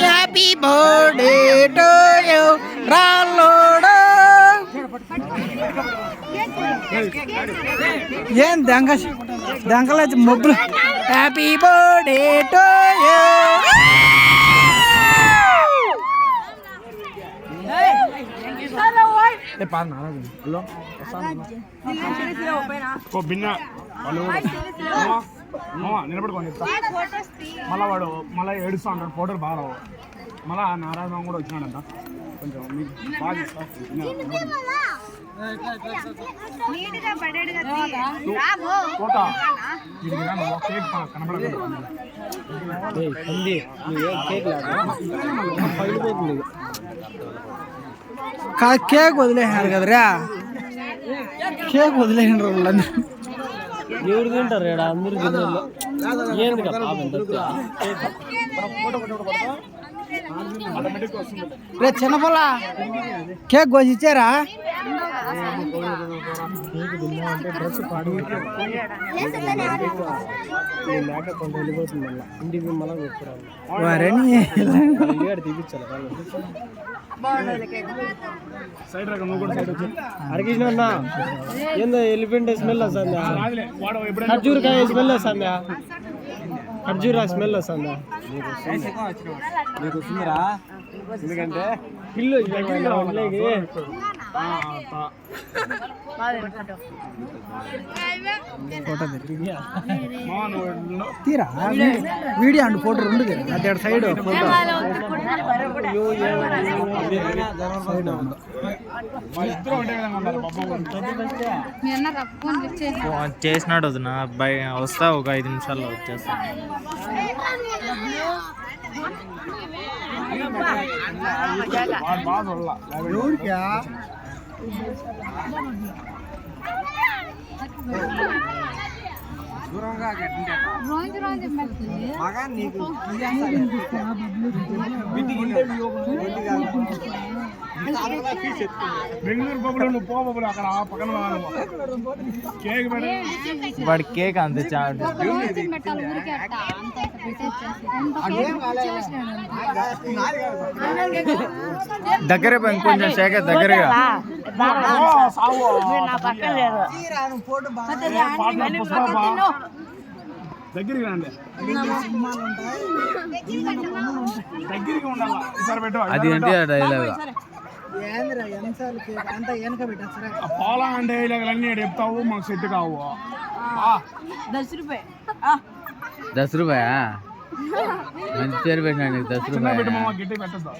Happy birthday to you రాలోడు. ఏం దెంగలేదు మొబ్బులు. Happy birthday to you. నిలబడుకోండి మళ్ళా వాడు మళ్ళీ ఏడుస్తూ ఉంటాడు. ఫోటోలు బాగా రావు. మళ్ళా నారాయణ కూడా వచ్చినాడంట. కొంచెం మీకు బాగా కేక్ వదిలేసినారు కదరా. కేక్ వదిలేసినారు వాళ్ళందరూ. ఎవరు తింటారు ఇక్కడ అందరూ జిల్లాలో. ఏంది రే చిన్నపల్ల కేక్ కోసి ఇచ్చారా? డ్రెస్ పాడి లేకపోతే వెళ్ళిపోతుంది. మళ్ళీ ఇంటికి మళ్ళీ వారని తీపించాలి. అడిగిన ఏందో ఎలిఫెంట్ స్మెల్ వస్తుందా? ఖర్జూరకాయ స్మెల్ వస్తుందా? ఖర్జూరా స్మెల్ వస్తుందా? నీకు వస్తుందిరా. ఎందుకంటే పిల్లు తీరా వీడియో అండ్ ఫోటో రెండు అటు సైడ్ ఫోటో చేసినాడు వదిన. వస్తా ఒక 5 నిమిషాల్లో వచ్చేస్తా. బెంగళూరు బొబ్బులు నువ్వు పో బొబ్బులు అక్కడ పక్కన కేక్ వాడి కేక్ అంత దగ్గర కొంచెం శేఖర్ దగ్గరగా దగ్గరికి రండి. దగ్గరికి ఉండాలి. అది ఏంటి డైలాగ్? పోలా అంటే డైలాగులన్నీ చెప్తావు, మాకు సెట్ కావు. 10 రూపాయా? మంచి పేరు పెట్టినా నీకు 10 రూపాయలు. గట్టి పెట్టద్దు.